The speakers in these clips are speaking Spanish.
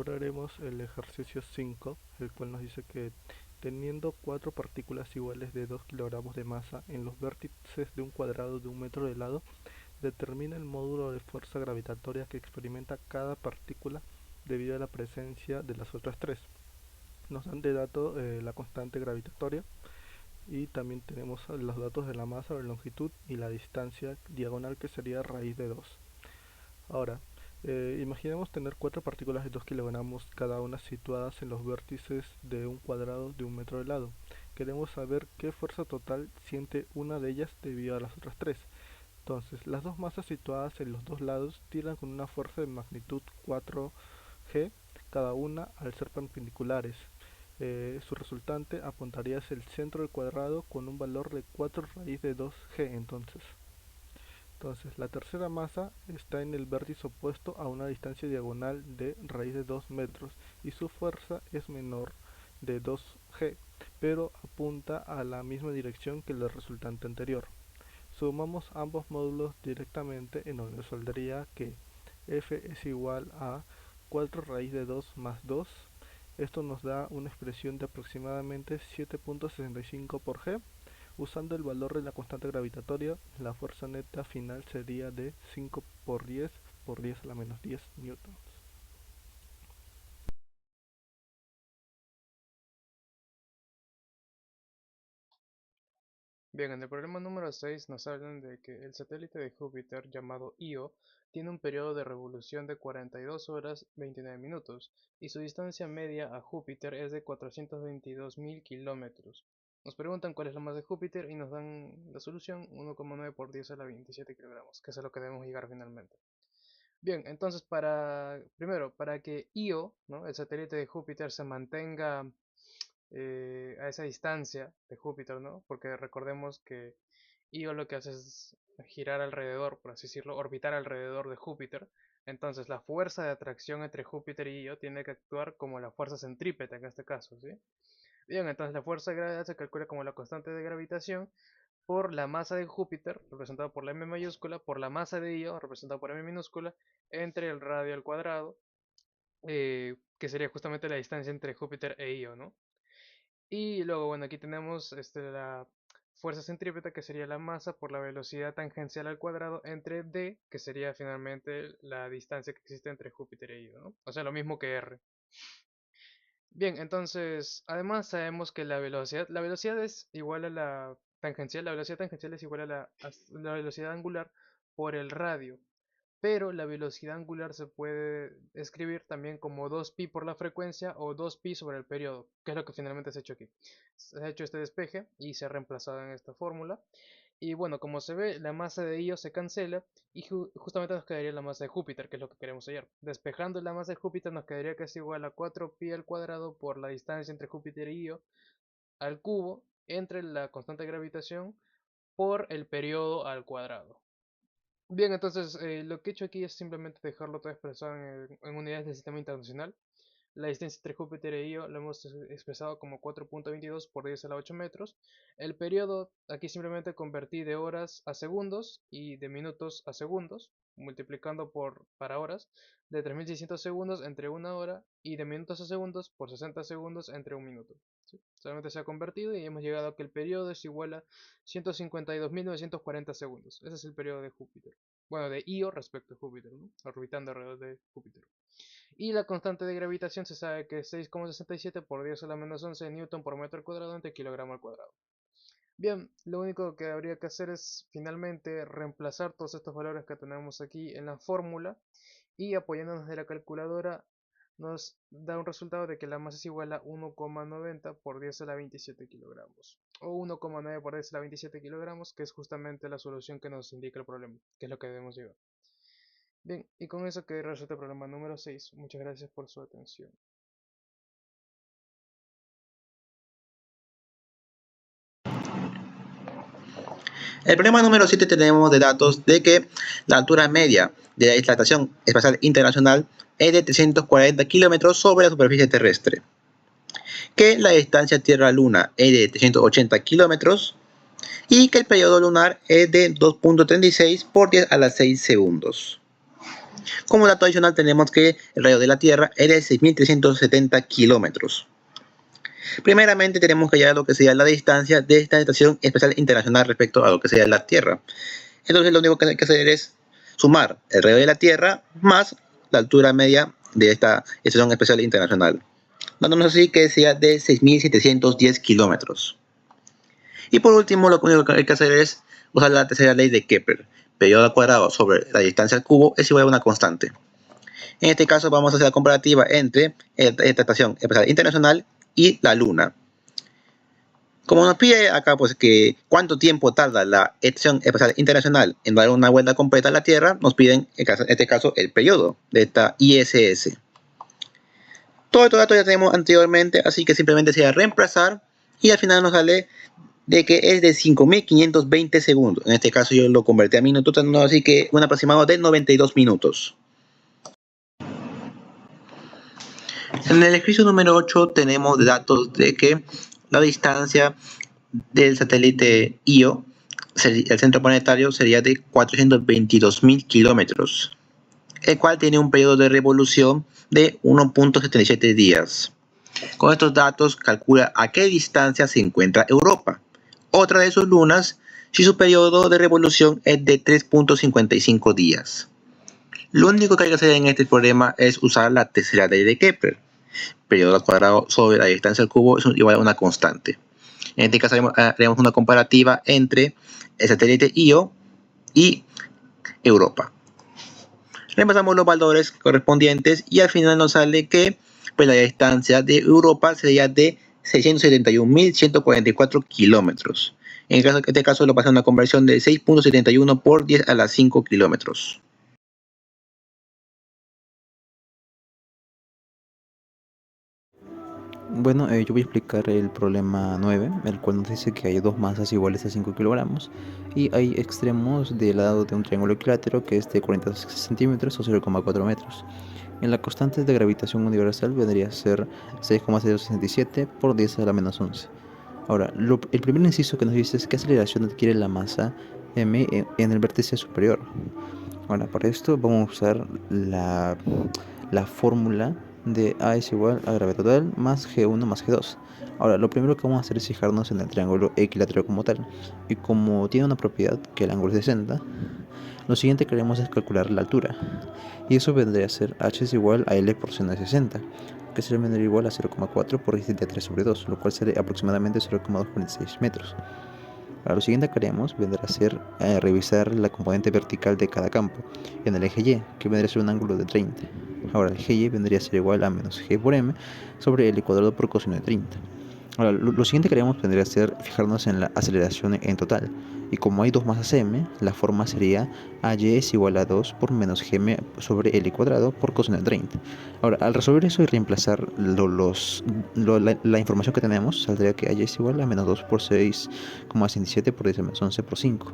ahora haremos el ejercicio 5, el cual nos dice que teniendo 4 partículas iguales de 2 kilogramos de masa en los vértices de un cuadrado de 1 metro de lado, determina el módulo de fuerza gravitatoria que experimenta cada partícula debido a la presencia de las otras 3. Nos dan de dato la constante gravitatoria y también tenemos los datos de la masa, la longitud y la distancia diagonal, que sería raíz de 2. Ahora, imaginemos tener 4 partículas de 2 kilogramos cada una situadas en los vértices de un cuadrado de 1 metro de lado. Queremos saber qué fuerza total siente una de ellas debido a las otras 3. Entonces, las dos masas situadas en los dos lados tiran con una fuerza de magnitud 4G cada una al ser perpendiculares. Su resultante apuntaría hacia el centro del cuadrado con un valor de 4 raíz de 2G Entonces, la tercera masa está en el vértice opuesto a una distancia diagonal de raíz de 2 metros y su fuerza es menor de 2G, pero apunta a la misma dirección que el resultante anterior. Sumamos ambos módulos directamente, en donde saldría que F es igual a 4 raíz de 2 más 2. Esto nos da una expresión de aproximadamente 7.65 por G. Usando el valor de la constante gravitatoria, la fuerza neta final sería de 5 por 10 a la menos 10 newtons. Bien, en el problema número 6 nos hablan de que el satélite de Júpiter llamado Io tiene un periodo de revolución de 42 horas 29 minutos y su distancia media a Júpiter es de 422.000 kilómetros. Nos preguntan cuál es la masa de Júpiter y nos dan la solución 1,9 por 10 a la 27 kilogramos, que es a lo que debemos llegar finalmente. Bien, entonces primero, para que Io, ¿no?, el satélite de Júpiter, se mantenga a esa distancia de Júpiter, ¿no? Porque recordemos que Io lo que hace es girar alrededor, por así decirlo, orbitar alrededor de Júpiter. Entonces la fuerza de atracción entre Júpiter y Io tiene que actuar como la fuerza centrípeta en este caso, ¿sí? Bien, entonces la fuerza de gravedad se calcula como la constante de gravitación por la masa de Júpiter, representada por la m mayúscula, por la masa de Io, representada por m minúscula, entre el radio al cuadrado, que sería justamente la distancia entre Júpiter e Io, ¿no? Y luego, bueno, aquí tenemos la fuerza centrípeta, que sería la masa por la velocidad tangencial al cuadrado, entre d, que sería finalmente la distancia que existe entre Júpiter e Io, ¿no? O sea, lo mismo que r. Bien, entonces, además sabemos que la velocidad es igual a la velocidad tangencial es igual a la velocidad angular por el radio. Pero la velocidad angular se puede escribir también como 2pi por la frecuencia o 2pi sobre el periodo, que es lo que finalmente se ha hecho aquí. Se ha hecho este despeje y se ha reemplazado en esta fórmula. Y bueno, como se ve, la masa de Io se cancela y justamente nos quedaría la masa de Júpiter, que es lo que queremos hallar. Despejando la masa de Júpiter nos quedaría que es igual a 4pi al cuadrado por la distancia entre Júpiter y Io al cubo entre la constante de gravitación por el periodo al cuadrado. Bien, entonces lo que he hecho aquí es simplemente dejarlo todo expresado en unidades del sistema internacional. La distancia entre Júpiter e Io lo hemos expresado como 4.22 por 10 a la 8 metros. El periodo aquí simplemente convertí de horas a segundos y de minutos a segundos, multiplicando para horas, de 3600 segundos entre una hora y de minutos a segundos por 60 segundos entre un minuto. ¿Sí? Solamente se ha convertido y hemos llegado a que el periodo es igual a 152.940 segundos. Ese es el periodo de Júpiter. Bueno, de Io respecto a Júpiter, ¿no? Orbitando alrededor de Júpiter. Y la constante de gravitación se sabe que es 6,67 por 10 a la menos 11 newton por metro cuadrado entre kilogramo al cuadrado. Bien, lo único que habría que hacer es finalmente reemplazar todos estos valores que tenemos aquí en la fórmula y apoyándonos de la calculadora nos da un resultado de que la masa es igual a 1,90 por 10 a la 27 kilogramos o 1,9 por 10 a la 27 kilogramos, que es justamente la solución que nos indica el problema, que es lo que debemos llegar. Bien, y con eso que resuelto el problema número 6. Muchas gracias por su atención. El problema número 7 tenemos de datos de que la altura media de la Estación Espacial Internacional es de 340 kilómetros sobre la superficie terrestre, que la distancia Tierra-Luna es de 380 kilómetros y que el periodo lunar es de 2.36 por 10 a la 6 segundos. Como dato adicional tenemos que el radio de la Tierra es de 6.370 kilómetros. Primeramente tenemos que hallar lo que sería la distancia de esta Estación Espacial Internacional respecto a lo que sería la Tierra. Entonces lo único que hay que hacer es sumar el radio de la Tierra más la altura media de esta Estación Espacial Internacional, dándonos así que sea de 6.710 kilómetros. Y por último, lo único que hay que hacer es usar la tercera ley de Kepler. Periodo al cuadrado sobre la distancia al cubo es igual a una constante. En este caso vamos a hacer la comparativa entre esta Estación Espacial Internacional y la Luna. Como nos pide acá pues que cuánto tiempo tarda la Estación Espacial Internacional en dar una vuelta completa a la Tierra, nos piden en este caso el periodo de esta ISS. Todo estos datos ya tenemos anteriormente, así que simplemente sería reemplazar y al final nos sale de que es de 5.520 segundos. En este caso yo lo convertí a minutos, así que un aproximado de 92 minutos. En el ejercicio número 8 tenemos datos de que la distancia del satélite Io, el centro planetario, sería de 422.000 kilómetros, el cual tiene un periodo de revolución de 1.77 días. Con estos datos calcula a qué distancia se encuentra Europa, otra de sus lunas, si su periodo de revolución es de 3.55 días. Lo único que hay que hacer en este problema es usar la tercera ley de Kepler. Periodo al cuadrado sobre la distancia al cubo es igual a una constante. En este caso haremos una comparativa entre el satélite Io y Europa. Reemplazamos los valores correspondientes y al final nos sale que pues, la distancia de Europa sería de 671.144 kilómetros. En este caso lo pasa a una conversión de 6.71 por 10 a la 5 kilómetros. Bueno, yo voy a explicar el problema 9, el cual nos dice que hay dos masas iguales a 5 kilogramos y hay extremos del lado de un triángulo equilátero que es de 40 centímetros o 0,4 metros. En la constante de gravitación universal vendría a ser 6,067 por 10 a la menos 11. Ahora, el primer inciso que nos dice es qué aceleración adquiere la masa m en el vértice superior. Ahora, para esto vamos a usar la fórmula de A es igual a gravedad total más G1 más G2. Ahora, lo primero que vamos a hacer es fijarnos en el triángulo equilátero como tal. Y como tiene una propiedad, que el ángulo es 60, lo siguiente que haremos es calcular la altura. Y eso vendría a ser H es igual a L por seno de 60, que se vendría igual a 0,4 por 10 de 3 sobre 2, lo cual sería aproximadamente 0,246 metros. Ahora, lo siguiente que haremos vendrá a ser revisar la componente vertical de cada campo en el eje Y, que vendría a ser un ángulo de 30. Ahora, el GY vendría a ser igual a menos G por M sobre L cuadrado por coseno de 30. Ahora, lo siguiente que haremos vendría a ser fijarnos en la aceleración en total. Y como hay dos masas m, la forma sería AY es igual a 2 por menos gm sobre L cuadrado por coseno de 30. Ahora, al resolver eso y reemplazar la información que tenemos, saldría que AY es igual a menos 2 por 6,67 por 10 a menos 11 por 5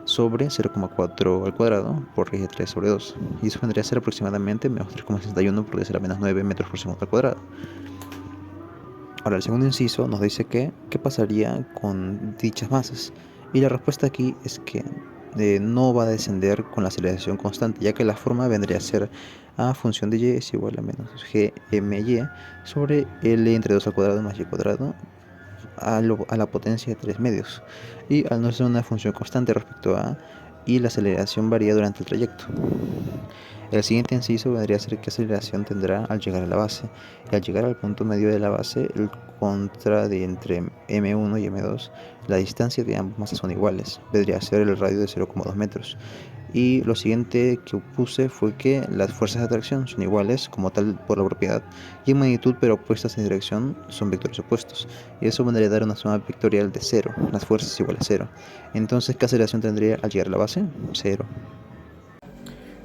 sobre 0,4 al cuadrado por raíz de 3 sobre 2. Y eso vendría a ser aproximadamente menos 3,61 por 10 a la menos 9 metros por segundo al cuadrado. Ahora, el segundo inciso nos dice que qué pasaría con dichas masas. Y la respuesta aquí es que no va a descender con la aceleración constante, ya que la forma vendría a ser a función de y es igual a menos gmy sobre l entre 2 al cuadrado más y cuadrado a la potencia de 3 medios. Y al no ser una función constante respecto a y la aceleración varía durante el trayecto. El siguiente inciso vendría a ser qué aceleración tendrá al llegar a la base. Y al llegar al punto medio de la base, el contra de entre m1 y m2, la distancia de ambas masas son iguales. Vendría a ser el radio de 0,2 metros. Y lo siguiente que puse fue que las fuerzas de atracción son iguales como tal por la propiedad y en magnitud pero opuestas en dirección son vectores opuestos y eso vendría a dar una suma vectorial de 0, las fuerzas igual a 0. Entonces, ¿qué aceleración tendría al llegar a la base? 0.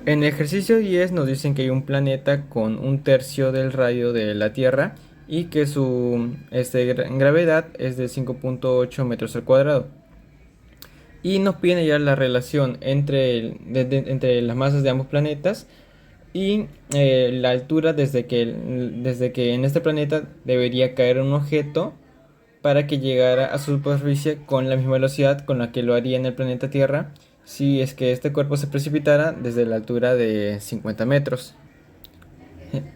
En el ejercicio 10 nos dicen que hay un planeta con un tercio del radio de la Tierra y que su gravedad es de 5.8 metros al cuadrado. Y nos piden hallar la relación entre las masas de ambos planetas y la altura desde que en este planeta debería caer un objeto para que llegara a su superficie con la misma velocidad con la que lo haría en el planeta Tierra si es que este cuerpo se precipitara desde la altura de 50 metros.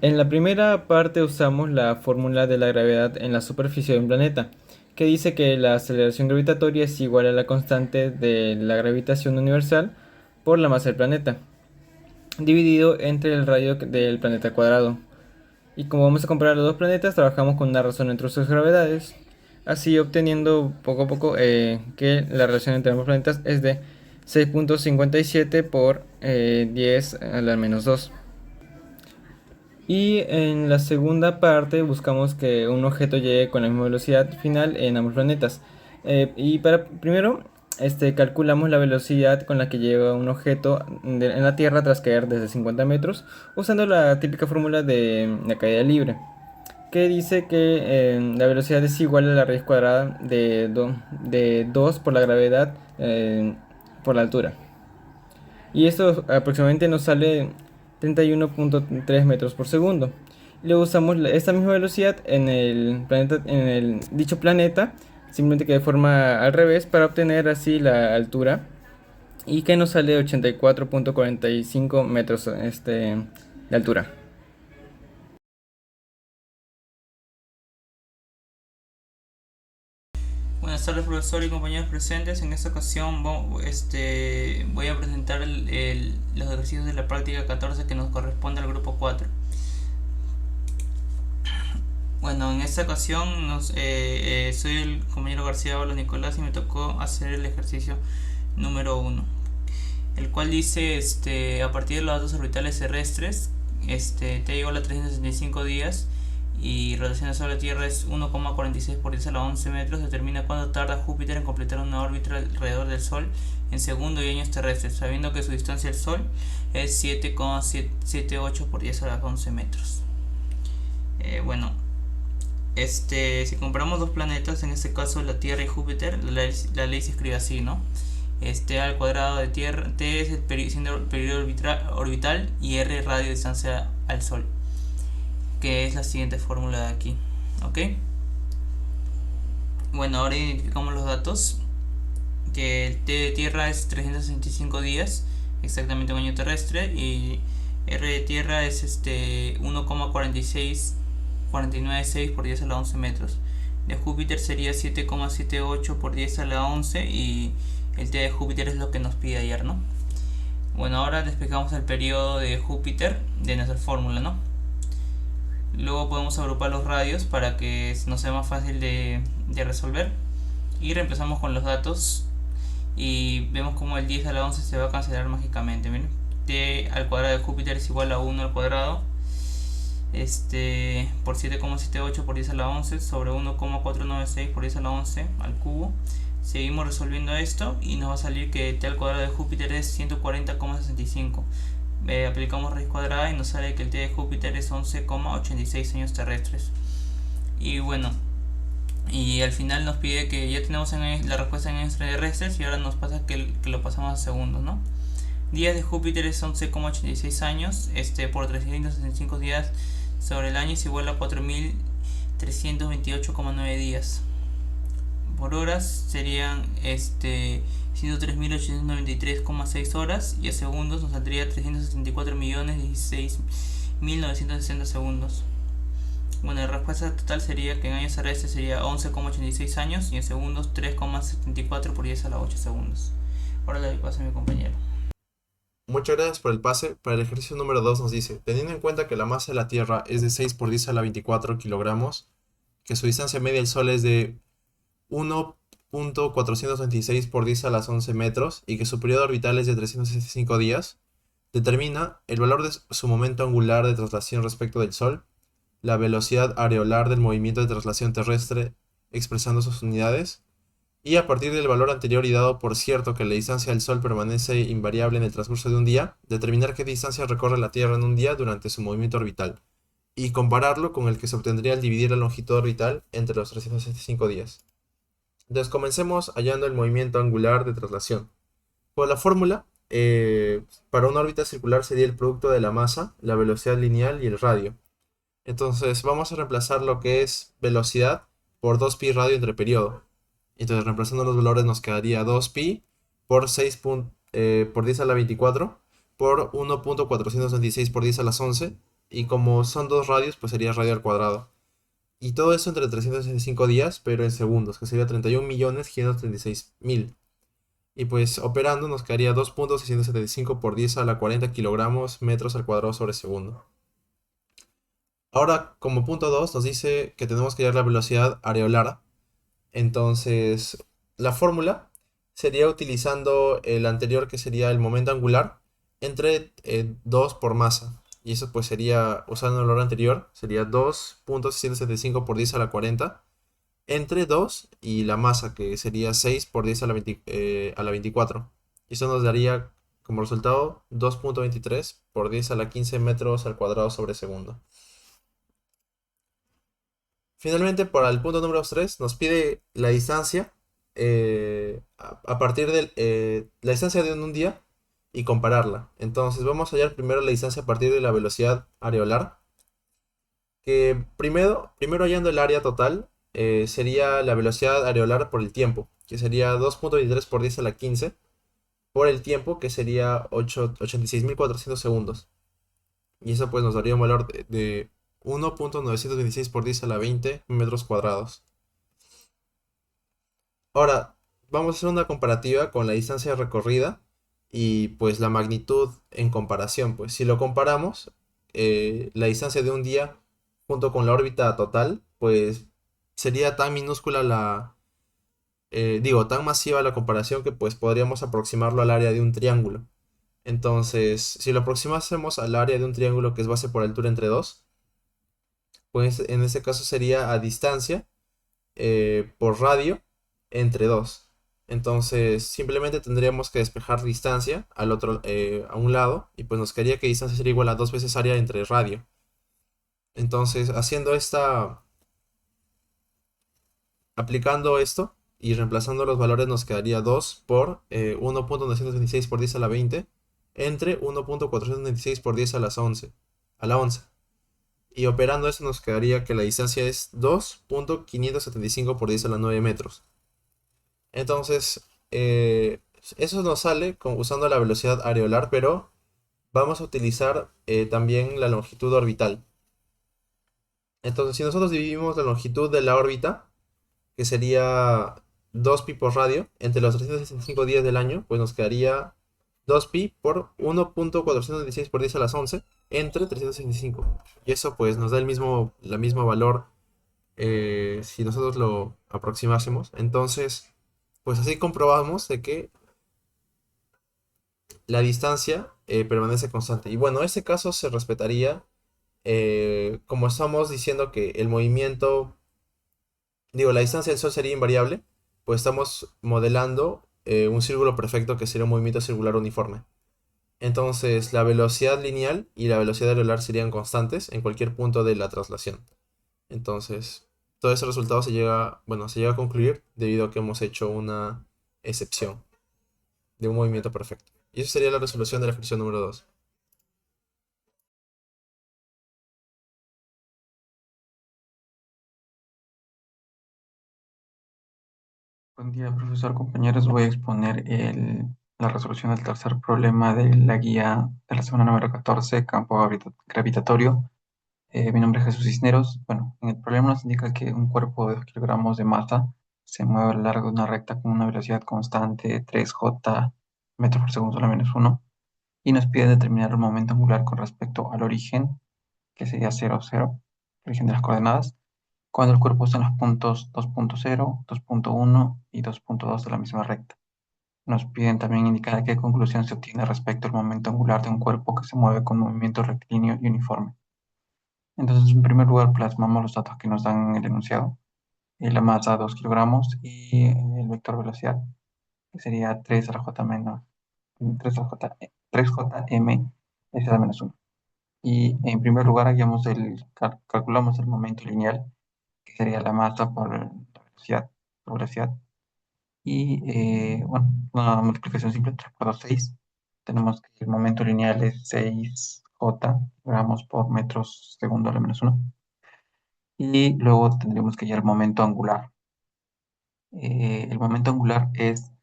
En la primera parte usamos la fórmula de la gravedad en la superficie de un planeta, que dice que la aceleración gravitatoria es igual a la constante de la gravitación universal por la masa del planeta, dividido entre el radio del planeta cuadrado. Y como vamos a comparar los dos planetas, trabajamos con una razón entre sus gravedades, así obteniendo poco a poco que la relación entre ambos planetas es de 6.57 por 10 a la menos 2. Y en la segunda parte buscamos que un objeto llegue con la misma velocidad final en ambos planetas. Y para primero calculamos la velocidad con la que llega un objeto en la Tierra tras caer desde 50 metros, usando la típica fórmula de la caída libre, que dice que la velocidad es igual a la raíz cuadrada de 2 por la gravedad por la altura. Y esto aproximadamente nos sale 31.3 metros por segundo. Luego usamos esta misma velocidad en dicho planeta, simplemente que de forma al revés, para obtener así la altura, y que nos sale 84.45 metros de altura. Buenas tardes, profesor y compañeros presentes. En esta ocasión voy a presentar los ejercicios de la práctica 14 que nos corresponde al grupo 4. Bueno, en esta ocasión soy el compañero García Ábalos Nicolás y me tocó hacer el ejercicio número 1, el cual dice a partir de los datos orbitales terrestres, T igual a 365 días y rotación sobre la Tierra es 1,46 por 10 a la 11 metros, determina cuánto tarda Júpiter en completar una órbita alrededor del Sol en segundos y años terrestres, sabiendo que su distancia al Sol es 7,78 por 10 a la 11 metros. Si comparamos dos planetas, en este caso la Tierra y Júpiter, la ley se escribe así, ¿no? Al cuadrado de Tierra, T es el periodo orbital y R radio de distancia al Sol, que es la siguiente fórmula de aquí, ¿ok? Bueno, ahora identificamos los datos, que el T de Tierra es 365 días, exactamente un año terrestre, y R de Tierra es 1,496 por 10 a la 11 metros. De Júpiter sería 7,78 por 10 a la 11 y el T de Júpiter es lo que nos pide ayer, ¿no? Bueno, ahora despejamos el periodo de Júpiter de nuestra fórmula, ¿no? Luego podemos agrupar los radios para que nos sea más fácil de resolver. Y reemplazamos con los datos y vemos como el 10 a la 11 se va a cancelar mágicamente. Miren, T al cuadrado de Júpiter es igual a 1 al cuadrado por 7,78 por 10 a la 11 sobre 1,496 por 10 a la 11 al cubo. Seguimos resolviendo esto y nos va a salir que T al cuadrado de Júpiter es 140,65. Aplicamos raíz cuadrada y nos sale que el T de Júpiter es 11,86 años terrestres. Y bueno, y al final nos pide que ya tenemos la respuesta en años terrestres y ahora nos pasa que lo pasamos a segundos, ¿no? Días de Júpiter es 11,86 años, por 365 días sobre el año es igual a 4.328,9 días. Por horas serían 103.893,6 horas y a segundos nos saldría 374.016.960 segundos. Bueno, la respuesta total sería que en años terrestres sería 11,86 años y en segundos 3,74 por 10 a la 8 segundos. Ahora le doy paso a mi compañero. Muchas gracias por el pase. Para el ejercicio número 2 nos dice, teniendo en cuenta que la masa de la Tierra es de 6 por 10 a la 24 kilogramos, que su distancia media del Sol es de 1.426 por 10 a las 11 metros y que su periodo orbital es de 365 días, determina el valor de su momento angular de traslación respecto del Sol, la velocidad areolar del movimiento de traslación terrestre expresando sus unidades, y a partir del valor anterior y dado por cierto que la distancia del Sol permanece invariable en el transcurso de un día, determinar qué distancia recorre la Tierra en un día durante su movimiento orbital, y compararlo con el que se obtendría al dividir la longitud orbital entre los 365 días. Entonces comencemos hallando el movimiento angular de traslación. Por la fórmula, para una órbita circular sería el producto de la masa, la velocidad lineal y el radio. Entonces vamos a reemplazar lo que es velocidad por 2pi radio entre periodo. Entonces reemplazando los valores nos quedaría 2pi por 6 por 10 a la 24 por 1.426 por 10 a las 11. Y como son dos radios, pues sería radio al cuadrado. Y todo eso entre 365 días, pero en segundos, que sería 31.536.000. Y pues operando nos quedaría 2.675 por 10 a la 40 kilogramos metros al cuadrado sobre segundo. Ahora, como punto 2 nos dice que tenemos que hallar la velocidad areolar. Entonces, la fórmula sería utilizando el anterior, que sería el momento angular, entre 2 por masa. Y eso pues sería, usando el valor anterior, sería 2.675 por 10 a la 40 entre 2 y la masa, que sería 6 por 10 a la, a la 24. Y eso nos daría como resultado 2.23 por 10 a la 15 metros al cuadrado sobre segundo. Finalmente, para el punto número 3, nos pide la distancia a partir de la distancia de un día y compararla. Entonces, vamos a hallar primero la distancia a partir de la velocidad areolar, que primero hallando el área total, sería la velocidad areolar por el tiempo, que sería 2.23 por 10 a la 15 por el tiempo, que sería 86.400 segundos. Y eso pues nos daría un valor de 1.926 por 10 a la 20 metros cuadrados. Ahora, vamos a hacer una comparativa con la distancia recorrida y pues la magnitud en comparación. Pues si lo comparamos, la distancia de un día junto con la órbita total, pues sería tan minúscula tan masiva la comparación, que pues podríamos aproximarlo al área de un triángulo. Entonces, si lo aproximásemos al área de un triángulo que es base por altura entre dos, pues en este caso sería a distancia por radio entre 2. Entonces simplemente tendríamos que despejar distancia a un lado, y pues nos quedaría que distancia sería igual a 2 veces área entre radio. Entonces aplicando esto y reemplazando los valores, nos quedaría 2 por 1.926 por 10 a la 20 entre 1.426 por 10 a las 11, a la 11. Y operando eso nos quedaría que la distancia es 2.575 por 10 a la 9 metros. Entonces, eso nos sale usando la velocidad areolar, pero vamos a utilizar también la longitud orbital. Entonces, si nosotros dividimos la longitud de la órbita, que sería 2pi por radio, entre los 365 días del año, pues nos quedaría 2pi por 1.416 por 10 a las 11 entre 365. Y eso pues nos da la mismo valor si nosotros lo aproximásemos. Entonces, pues así comprobamos de que la distancia permanece constante. Y bueno, ese caso se respetaría como estamos diciendo que el movimiento, la distancia del Sol sería invariable, pues estamos modelando un círculo perfecto, que sería un movimiento circular uniforme. Entonces, la velocidad lineal y la velocidad areolar serían constantes en cualquier punto de la traslación. Entonces, todo ese resultado se llega a concluir debido a que hemos hecho una excepción de un movimiento perfecto. Y eso sería la resolución de la ejercicio número 2. Buen día, profesor, compañeros. Voy a exponer la resolución del tercer problema de la guía de la semana número 14, campo gravitatorio. Mi nombre es Jesús Cisneros. Bueno, en el problema nos indica que un cuerpo de 2 kilogramos de masa se mueve a lo largo de una recta con una velocidad constante 3j metros por segundo a la menos 1, y nos pide determinar el momento angular con respecto al origen, que sería 0, 0, origen de las coordenadas, cuando el cuerpo está en los puntos 2.0, 2.1 y 2.2 de la misma recta. Nos piden también indicar qué conclusión se obtiene respecto al momento angular de un cuerpo que se mueve con movimiento rectilíneo y uniforme. Entonces, en primer lugar, plasmamos los datos que nos dan en el enunciado. La masa 2 kilogramos y el vector velocidad, que sería 3 a la j menos 3jm s a la menos 1. Y en primer lugar, calculamos el momento lineal, que sería la masa por la velocidad. Y bueno, una multiplicación simple, 3 por 2, 6. Tenemos que el momento lineal es 6j gramos por metros segundo a la menos 1. Y luego tendríamos que hallar el momento angular. El momento angular es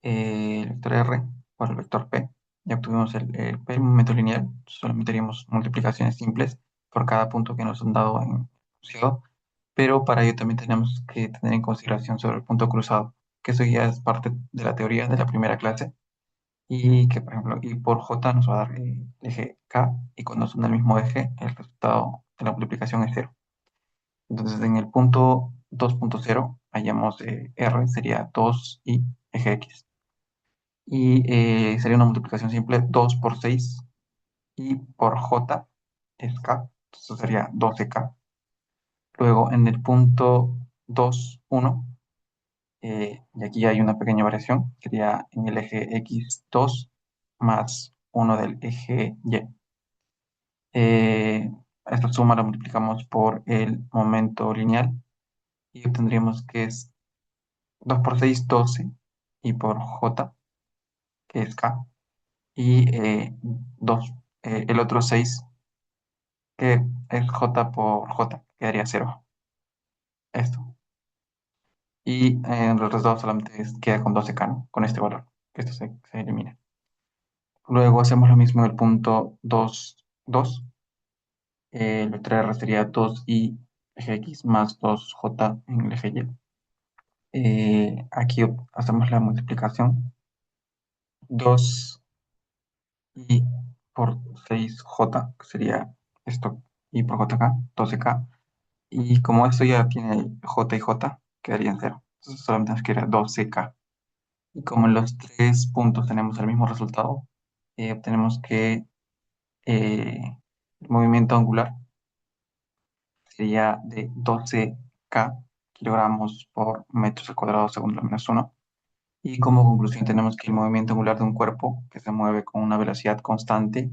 el vector r por el vector P. Ya obtuvimos el P, el momento lineal. Solamente haríamos multiplicaciones simples por cada punto que nos han dado en enunciado. Pero para ello también tenemos que tener en consideración sobre el punto cruzado, que eso ya es parte de la teoría de la primera clase, y que, por ejemplo, y por J nos va a dar el eje K, y cuando son del mismo eje, el resultado de la multiplicación es cero. Entonces, en el punto 2.0, hallamos R, sería 2 y eje X. Y sería una multiplicación simple 2 por 6, y por J es K, entonces sería 12K. Luego, en el punto 2.1, y aquí hay una pequeña variación, sería en el eje X2 más 1 del eje Y. Esta suma la multiplicamos por el momento lineal y obtendríamos que es 2 por 6, 12, y por J, que es K, y 2, el otro 6, que es J por J, quedaría 0. Esto. Y el resultado solamente queda con 12K, ¿no? Con este valor, que esto se elimina. Luego hacemos lo mismo en el punto 2.2. El vector R sería 2i eje X más 2j en el eje Y. Aquí hacemos la multiplicación. 2i por 6j, que sería esto, y por jk, 12k. Y como esto ya tiene j y j, quedaría en 0. Entonces solamente nos queda 12k. Y como en los tres puntos tenemos el mismo resultado, obtenemos que el movimiento angular sería de 12K kilogramos por metros al cuadrado segundo la menos 1. Y como conclusión tenemos que el movimiento angular de un cuerpo que se mueve con una velocidad constante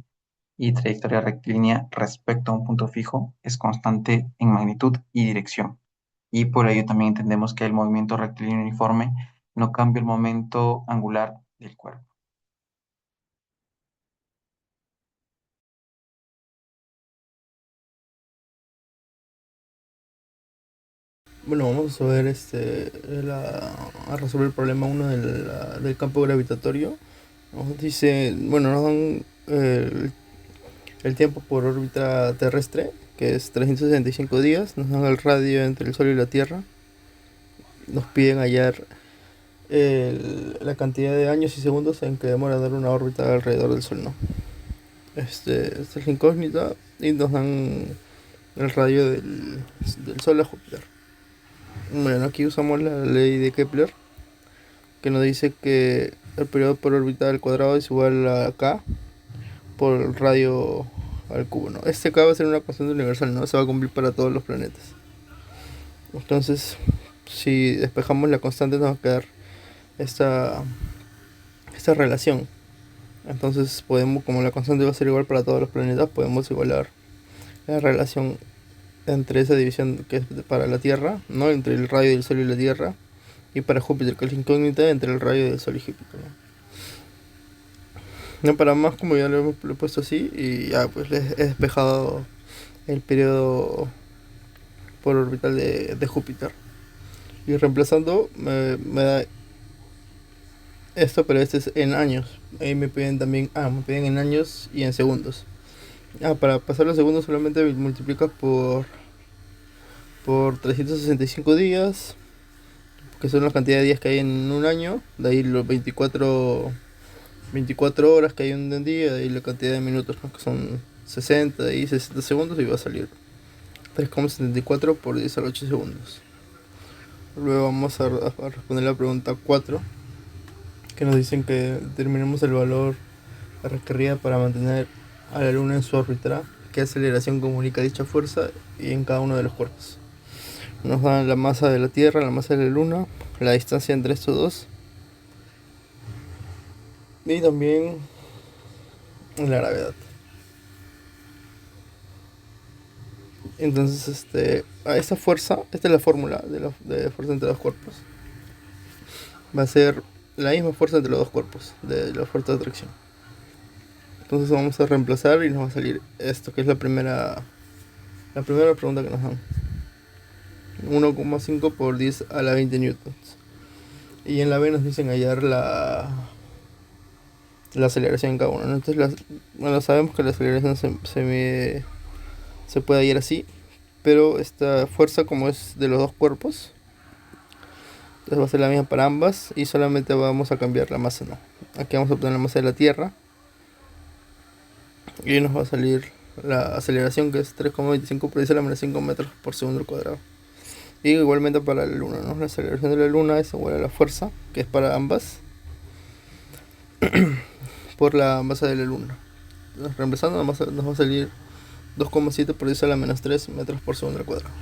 y trayectoria rectilínea respecto a un punto fijo es constante en magnitud y dirección. Y por ello también entendemos que el movimiento rectilíneo uniforme no cambia el momento angular del cuerpo. Bueno, vamos a ver a resolver el problema 1 del campo gravitatorio. Nos dice, bueno, nos dan el tiempo por órbita terrestre, que es 365 días. Nos dan el radio entre el Sol y la Tierra. Nos piden hallar la cantidad de años y segundos en que demora dar una órbita alrededor del Sol, ¿no? Esta es la incógnita, y nos dan el radio del Sol a Júpiter. Bueno, aquí usamos la ley de Kepler, que nos dice que el periodo por órbita al cuadrado es igual a K por el radio al cubo, ¿no? Este K va a ser una constante universal, ¿no? Se va a cumplir para todos los planetas. Entonces, si despejamos la constante, nos va a quedar esta relación. Entonces podemos, como la constante va a ser igual para todos los planetas, podemos igualar la relación entre esa división que es para la Tierra, ¿no? Entre el radio del Sol y la Tierra, y para Júpiter, que es la incógnita, entre el radio del Sol y Júpiter, ¿no? No, para más, como ya lo he puesto así, y ya pues he despejado el periodo por orbital de Júpiter. Y reemplazando me da esto, pero este es en años. Ahí me piden también, me piden en años y en segundos. Para pasar los segundos solamente multiplicas por 365 días, que son la cantidad de días que hay en un año. De ahí los 24 horas que hay en un día. De ahí la cantidad de minutos, ¿no? Que son 60, de ahí 60 segundos, y va a salir 3,74 por 10 a los 8 segundos. Luego vamos a responder la pregunta 4, que nos dicen que determinemos el valor requerida para mantener a la Luna en su órbita. ¿Qué aceleración comunica dicha fuerza y en cada uno de los cuerpos? Nos dan la masa de la Tierra, la masa de la Luna, la distancia entre estos dos, y también la gravedad. Entonces, esta fuerza, esta es la fórmula de fuerza entre los cuerpos. Va a ser la misma fuerza entre los dos cuerpos, de la fuerza de atracción. Entonces vamos a reemplazar y nos va a salir esto, que es la primera pregunta que nos dan. 1,5 por 10 a la 20 newtons. Y en la B nos dicen hallar la la aceleración en cada uno, ¿no? Entonces, bueno, sabemos que la aceleración se puede hallar así, pero esta fuerza, como es de los dos cuerpos, entonces va a ser la misma para ambas y solamente vamos a cambiar la masa, ¿no? Aquí vamos a obtener la masa de la Tierra y nos va a salir la aceleración, que es 3,25 por 10 a la menos 5 metros por segundo al cuadrado. Y igualmente para la Luna, ¿no? La aceleración de la Luna es igual a la fuerza, que es para ambas, por la masa de la Luna. Entonces, reemplazando, nos va a salir 2,7 por 10 a la menos 3 metros por segundo al cuadrado.